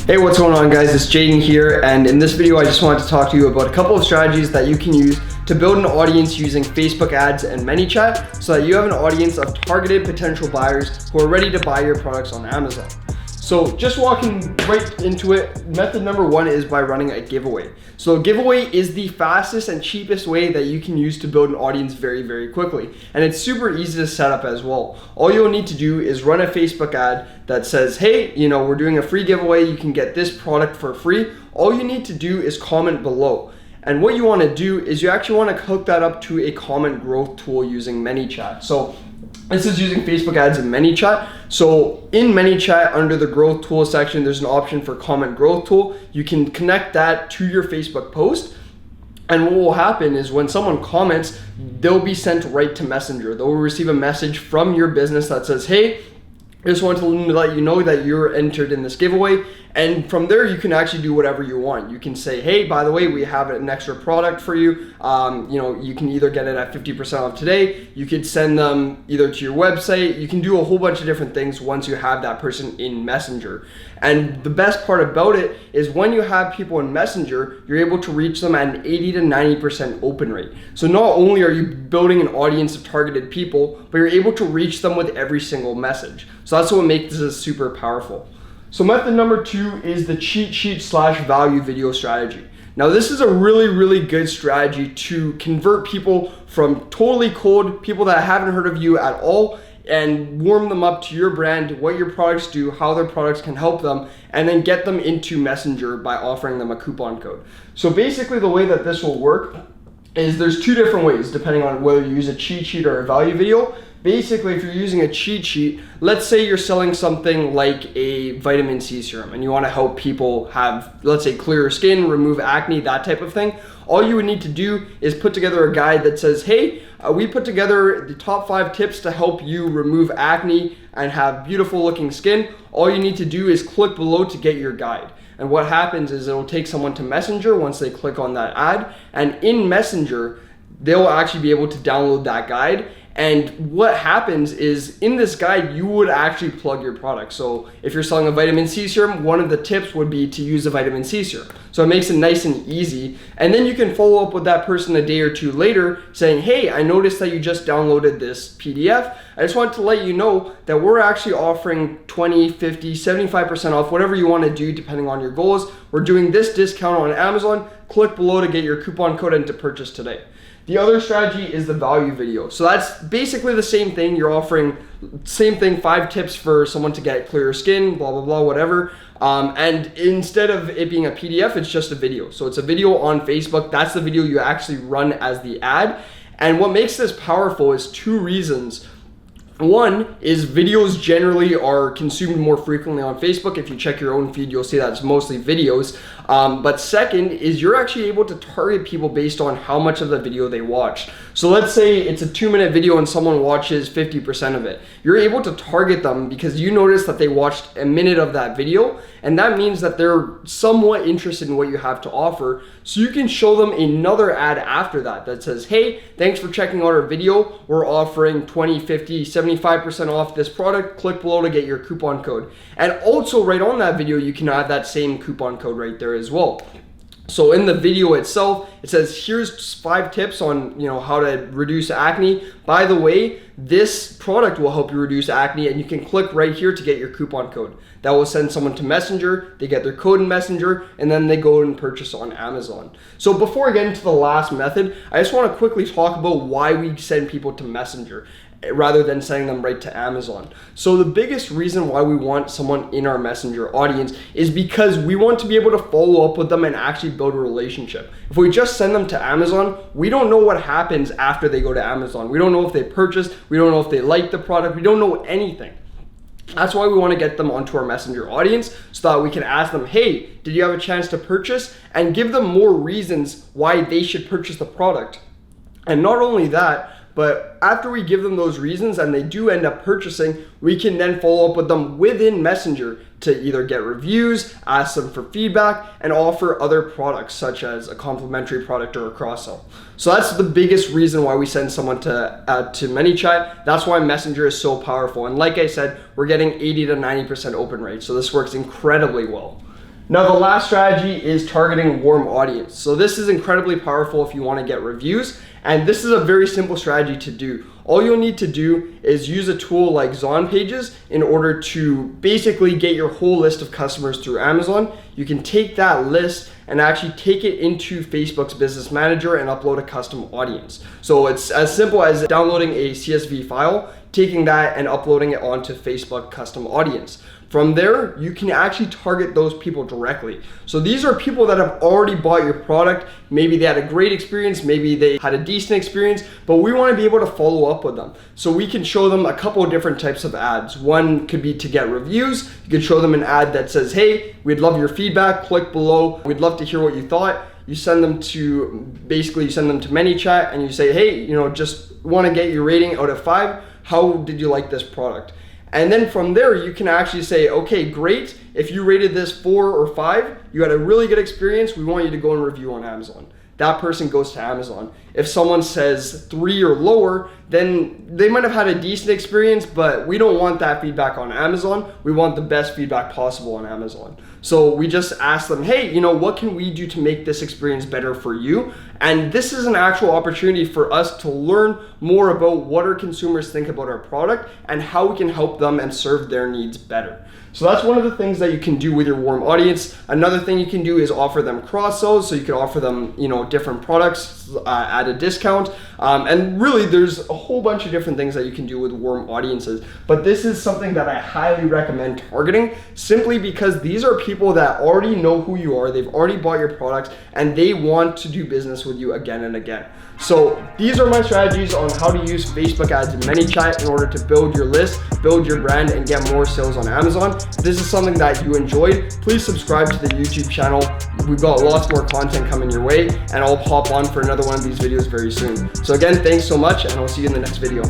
Hey, what's going on guys? It's Jaden here, and in this video I just wanted to talk to you about a couple of strategies that you can use to build an audience using Facebook ads and ManyChat so that you have an audience of targeted potential buyers who are ready to buy your products on Amazon. So just walking right into it, method number one is by running a giveaway. So a giveaway is the fastest and cheapest way that you can use to build an audience very, very quickly. And it's super easy to set up as well. All you'll need to do is run a Facebook ad that says, hey, we're doing a free giveaway. You can get this product for free. All you need to do is comment below. And what you want to do is you actually want to hook that up to a comment growth tool using ManyChat. So this is using Facebook ads in ManyChat. So in ManyChat, under the growth tool section, there's an option for comment growth tool. You can connect that to your Facebook post. And what will happen is when someone comments, they'll be sent right to Messenger. They'll receive a message from your business that says, hey, I just wanted to let you know that you're entered in this giveaway. And from there, you can actually do whatever you want. You can say, hey, by the way, we have an extra product for you. You can either get it at 50% off today. You could send them either to your website. You can do a whole bunch of different things once you have that person in Messenger. And the best part about it is when you have people in Messenger, you're able to reach them at an 80 to 90% open rate. So not only are you building an audience of targeted people, but you're able to reach them with every single message. So that's what makes this super powerful. So method number two is the cheat sheet / value video strategy. Now this is a really, really good strategy to convert people from totally cold, people that haven't heard of you at all, and warm them up to your brand, what your products do, how their products can help them, and then get them into Messenger by offering them a coupon code. So basically the way that this will work is there's two different ways depending on whether you use a cheat sheet or a value video. Basically, if you're using a cheat sheet, let's say you're selling something like a vitamin C serum and you want to help people have, let's say, clearer skin, remove acne, that type of thing. All you would need to do is put together a guide that says, hey, we put together the top 5 tips to help you remove acne and have beautiful looking skin. All you need to do is click below to get your guide. And what happens is it'll take someone to Messenger once they click on that ad. And in Messenger, they'll actually be able to download that guide. And what happens is in this guide, you would actually plug your product. So if you're selling a vitamin C serum, one of the tips would be to use a vitamin C serum. So it makes it nice and easy. And then you can follow up with that person a day or two later saying, hey, I noticed that you just downloaded this PDF. I just wanted to let you know that we're actually offering 20, 50, 75% off, whatever you want to do depending on your goals. We're doing this discount on Amazon. Click below to get your coupon code and to purchase today. The other strategy is the value video. So that's basically the same thing. You're offering same thing, 5 tips for someone to get clearer skin, blah, blah, blah, whatever. And instead of it being a PDF, it's just a video. So it's a video on Facebook. That's the video you actually run as the ad. And what makes this powerful is 2 reasons. One is videos generally are consumed more frequently on Facebook. If you check your own feed, you'll see that it's mostly videos. But second is you're actually able to target people based on how much of the video they watch. So let's say it's a 2-minute video and someone watches 50% of it. You're able to target them because you notice that they watched a minute of that video, and that means that they're somewhat interested in what you have to offer. So you can show them another ad after that that says, hey, thanks for checking out our video. We're offering 20, 50, 75% off this product. Click below to get your coupon code. And also right on that video, you can add that same coupon code right there as well. So in the video itself, it says, here's 5 tips on how to reduce acne. By the way, this product will help you reduce acne, and you can click right here to get your coupon code. That will send someone to Messenger, they get their code in Messenger, and then they go and purchase on Amazon. So before I get into the last method, I just want to quickly talk about why we send people to Messenger rather than sending them right to Amazon. So the biggest reason why we want someone in our Messenger audience is because we want to be able to follow up with them and actually build a relationship. If we just send them to Amazon, we don't know what happens after they go to Amazon. We don't know if they purchased, we don't know if they like the product, we don't know anything. That's why we want to get them onto our Messenger audience so that we can ask them, hey, did you have a chance to purchase? And give them more reasons why they should purchase the product. And not only that, but after we give them those reasons and they do end up purchasing, we can then follow up with them within Messenger to either get reviews, ask them for feedback, and offer other products such as a complimentary product or a cross-sell. So that's the biggest reason why we send someone to ManyChat. That's why Messenger is so powerful. And like I said, we're getting 80 to 90% open rate. So this works incredibly well. Now, the last strategy is targeting warm audience. So this is incredibly powerful if you want to get reviews, and this is a very simple strategy to do. All you'll need to do is use a tool like Zon Pages in order to basically get your whole list of customers through Amazon. You can take that list and actually take it into Facebook's Business Manager and upload a custom audience. So it's as simple as downloading a CSV file, taking that and uploading it onto Facebook custom audience. From there, you can actually target those people directly. So these are people that have already bought your product. Maybe they had a great experience, maybe they had a decent experience, but we want to be able to follow up with them. So we can show them a couple of different types of ads. One could be to get reviews. You could show them an ad that says, hey, we'd love your feedback, click below. We'd love to hear what you thought. You send them to ManyChat and you say, hey, just want to get your rating out of 5. How did you like this product? And then from there, you can actually say, okay, great. If you rated this 4 or 5, you had a really good experience. We want you to go and review on Amazon. That person goes to Amazon. If someone says 3 or lower, then they might have had a decent experience, but we don't want that feedback on Amazon. We want the best feedback possible on Amazon. So we just ask them, hey, what can we do to make this experience better for you? And this is an actual opportunity for us to learn more about what our consumers think about our product and how we can help them and serve their needs better. So that's one of the things that you can do with your warm audience. Another thing you can do is offer them cross-sells. So you can offer them, different products at a discount. And really there's a whole bunch of different things that you can do with warm audiences. But this is something that I highly recommend targeting, simply because these are people that already know who you are. They've already bought your products and they want to do business with you again and again. So these are my strategies on how to use Facebook ads in ManyChat in order to build your list, build your brand, and get more sales on Amazon. If this is something that you enjoyed, please subscribe to the YouTube channel. We've got lots more content coming your way, and I'll hop on for another one of these videos very soon. So again, thanks so much, and I'll see you in the next video.